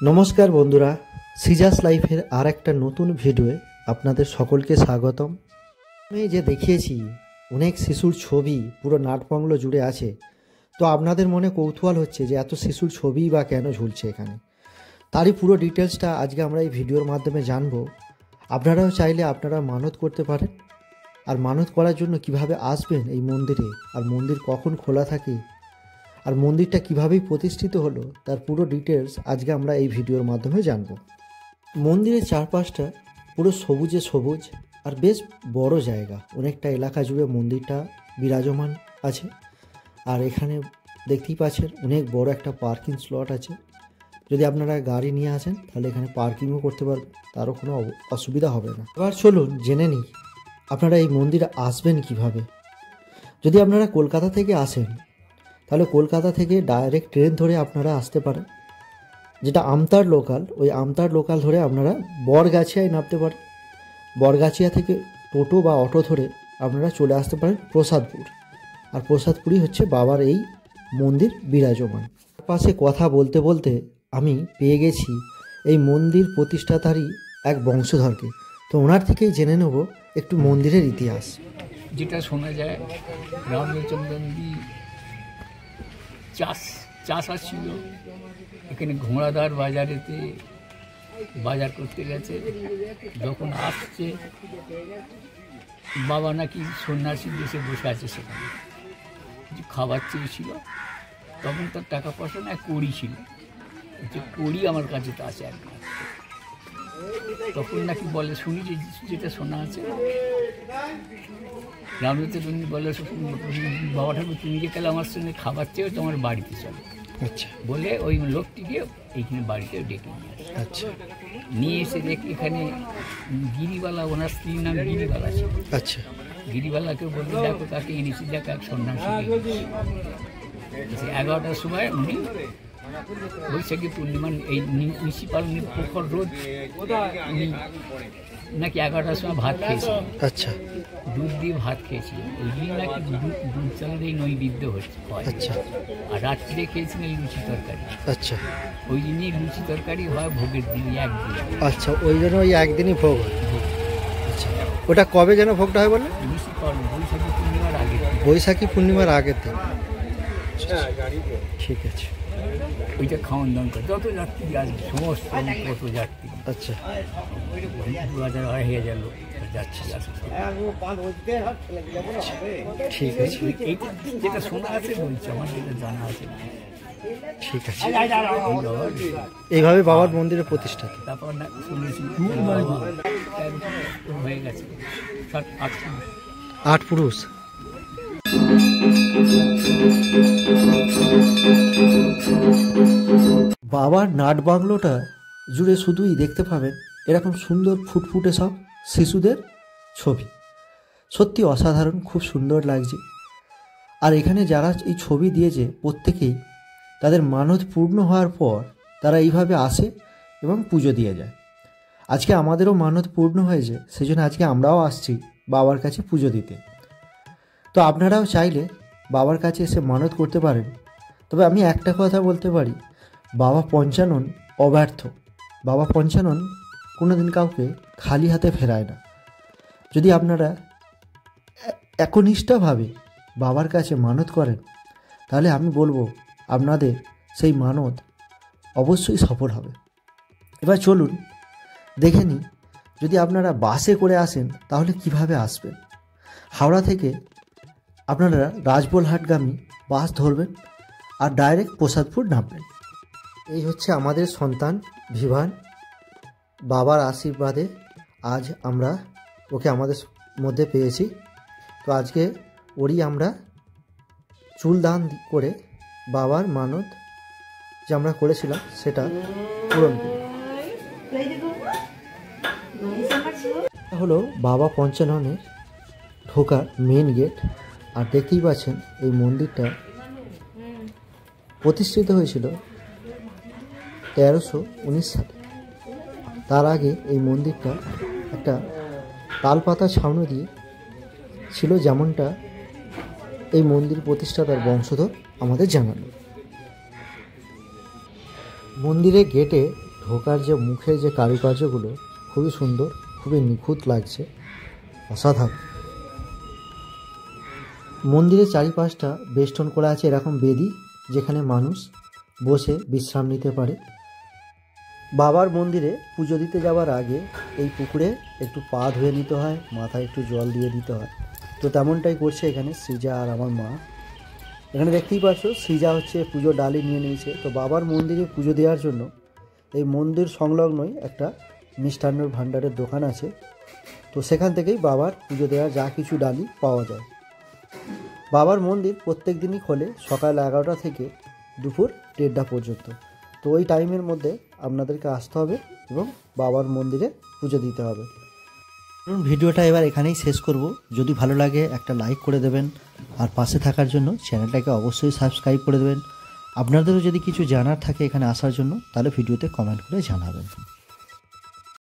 নমস্কার বন্ধুরা, সিজাস লাইফের আর একটা নতুন ভিডিওয়ে আপনাদের সকলকে স্বাগতম। আমি যে দেখিয়েছি অনেক শিশুর ছবি পুরো নাটবাংলো জুড়ে আছে, তো আপনাদের মনে কৌতূহল হচ্ছে যে এত শিশুর ছবি বা কেন ঝুলছে এখানে। তারই পুরো ডিটেলসটা আজকে আমরা এই ভিডিওর মাধ্যমে জানবো। আপনারাও চাইলে আপনারা মানত করতে পারেন, আর মানত করার জন্য কিভাবে আসবেন এই মন্দিরে, আর মন্দির কখন খোলা থাকে, আর মন্দিরটা কীভাবেই প্রতিষ্ঠিত হলো তার পুরো ডিটেলস আজকে আমরা এই ভিডিওর মাধ্যমে জানব। মন্দিরের চারপাশটা পুরো সবুজে সবুজ আর বেশ বড় জায়গা, অনেকটা এলাকা জুড়ে মন্দিরটা বিরাজমান আছে। আর এখানে দেখতেই পাচ্ছেন অনেক বড় একটা পার্কিং স্লট আছে। যদি আপনারা গাড়ি নিয়ে আসেন তাহলে এখানে পার্কিংও করতে পারবেন, তারও কোনো অসুবিধা হবে না। এবার চলুন জেনে নিই আপনারা এই মন্দিরে আসবেন কিভাবে। যদি আপনারা কলকাতা থেকে আসেন তাহলে কলকাতা থেকে ডাইরেক্ট ট্রেন ধরে আপনারা আসতে পারেন, যেটা আমতার লোকাল। ওই আমতার লোকাল ধরে আপনারা বরগাছিয়ায় নামতে পারেন। বরগাছিয়া থেকে টোটো বা অটো ধরে আপনারা চলে আসতে পারেন প্রসাদপুর। আর প্রসাদপুরই হচ্ছে বাবার এই মন্দির বিরাজমান। পাশে কথা বলতে বলতে আমি পেয়ে গেছি এই মন্দির প্রতিষ্ঠাতারই এক বংশধরকে। তো ওনার থেকেই জেনে নেব একটু মন্দিরের ইতিহাস। যেটা শোনা যায়, রামচন্দ্রজি চাষ ছিল এখানে ঘোড়াদার বাজারেতে বাজার করতে গেছে। যখন আসছে বাবা নাকি সন্ন্যাসী দেশে বসে আছে, সেখানে কিছু খাবার চেয়েছিল। তখন তার টাকা পয়সা না কড়ি ছিল, যে কড়ি আমার কাছে তো আছে আর তখন নাকি বলে, শুনি যেটা শোনা আছে, রামচন্দ্রজি বলে, বাবা ঠাকুর তুমি যে কালে আমার সঙ্গে খাবার চেয়েও তোমার বাড়িতে চলো। আচ্ছা বলে ওই লোকটিকে এইখানে বাড়িতে ডেকে নিয়ে আসে। আচ্ছা, নিয়ে এসে এখানে গিরিবালা, ওনার স্ত্রীর নাম গিরিবালা ছিল। আচ্ছা, গিরিবালাকে বলতে, দেখো তাকে এনেছি, দেখো এক সন্ন্যাসী। 11টার সময় উনি বৈশাখী পূর্ণিমা এই মিউনিসিপাল পোখর রোড উনি নাকি 11টার সময় ভাত খেয়েছিলেন। আচ্ছা, দুধ দিয়ে ভাত খেয়েছিলেন। ওই দিন নাকি দুধ চালের এই নৈবেদ্য হচ্ছে। আচ্ছা, আর রাত্রে খেয়েছিলেন লুচি তরকারি। আচ্ছা, ওই দিনই লুচি তরকারি হয় ভোগের দিন, একদিন। আচ্ছা, ওই জন্য ওই একদিনই ভোগ হয়। আচ্ছা, ওটা কবে যেন ভোগটা হয় বলে? বৈশাখী পূর্ণিমার আগে। বৈশাখী পূর্ণিমার আগের দিন। ঠিক আছে, ওইটা খাওয়ান দাওয়ান করে যত যাত্রী আসবে, সমস্ত কত যাত্রী। আচ্ছা, 2000-2500 লোক যাচ্ছে। ঠিক আছে, এইটা যেটা শোনা আছে বলছে, আমার যেটা জানা আছে। ঠিক আছে। এইভাবে বাবার মন্দিরের প্রতিষ্ঠা। তারপর না শুনেছি হয়ে গেছে 7-8 পুরুষ। বাবার নাট বাংলোটা জুড়ে শুধুই দেখতে পাবেন এরকম সুন্দর ফুটফুটে সব শিশুদের ছবি। সত্যি অসাধারণ, খুব সুন্দর লাগছে। আর এখানে যারা এই ছবি দিয়েছে প্রত্যেকেই তাদের মানত পূর্ণ হওয়ার পর তারা এইভাবে আসে এবং পুজো দিয়ে যায়। আজকে আমাদেরও মানত পূর্ণ হয়েছে, সেই জন্য আজকে আমরাও আসছি বাবার কাছে পুজো দিতে। তো আপনারাও চাইলে বাবার কাছে এসে মানত করতে পারেন। তবে আমি একটা কথা বলতে পারি, বাবা পঞ্চানন অব্যর্থ। বাবা পঞ্চানন কোনো দিন কাউকে খালি হাতে ফেরায় না। যদি আপনারা একনিষ্ঠভাবে বাবার কাছে মানত করেন তাহলে আমি বলবো আপনাদের সেই মানত অবশ্যই সফল হবে। এবার চলুন দেখে নিই, যদি আপনারা বাসে করে আসেন তাহলে কিভাবে আসবেন। হাওড়া থেকে আপনারা রাজবলহাটগামী বাস ধরবেন আর ডাইরেক্ট প্রসাদপুর নামবেন। এই হচ্ছে আমাদের সন্তান ভিভান। বাবার আশীর্বাদে আজ আমরা ওকে আমাদের মধ্যে পেয়েছি। তো আজকে ওরই আমরা চুল দান করে বাবার মানত যে আমরা করেছিলাম সেটা পূরণ করি। হলো বাবা পঞ্চাননের ঢোকার মেন গেট। আর দেখতেই পাচ্ছেন এই মন্দিরটা প্রতিষ্ঠিত হয়েছিল 1319 সালে। তার আগে এই মন্দিরটা একটা তালপাতা ছাউনি দিয়ে ছিল, যেমনটা এই মন্দির প্রতিষ্ঠাতার বংশধর আমাদের জানালো। মন্দিরের গেটে ঢোকার যে মুখের যে কারুকার্যগুলো খুবই সুন্দর, খুবই নিখুঁত লাগছে, অসাধারণ। মন্দিরের চারিপাশটা বেষ্টন করা আছে এরকম বেদি, যেখানে মানুষ বসে বিশ্রাম নিতে পারে। বাবার মন্দিরে পুজো দিতে যাওয়ার আগে এই পুকুরে একটু পা ধুয়ে নিতে হয়, মাথায় একটু জল দিয়ে দিতে হয়। তো তেমনটাই করছে এখানে সৃজা আর আমার মা। এখানে দেখতেই পাচ্ছ সৃজা হচ্ছে পুজো ডালি নিয়ে নিয়েছে। তো বাবার মন্দিরে পুজো দেওয়ার জন্য এই মন্দির সংলগ্নই একটা মিষ্টান্নর ভাণ্ডারের দোকান আছে। তো সেখান থেকেই বাবার পুজো দেওয়ার যা কিছু ডালি পাওয়া যায়। বাবার মন্দির প্রত্যেক দিনই খোলে সকাল 11টা থেকে দুপুর 1:30 পর্যন্ত। তো ওই টাইমের মধ্যে আপনাদেরকে আসতে হবে এবং বাবার মন্দিরে পুজো দিতে হবে। ভিডিওটা এবার এখানেই শেষ করব। যদি ভালো লাগে একটা লাইক করে দেবেন, আর পাশে থাকার জন্য চ্যানেলটাকে অবশ্যই সাবস্ক্রাইব করে দেবেন। আপনাদেরও যদি কিছু জানার থাকে এখানে আসার জন্য, তাহলে ভিডিওতে কমেন্ট করে জানাবেন।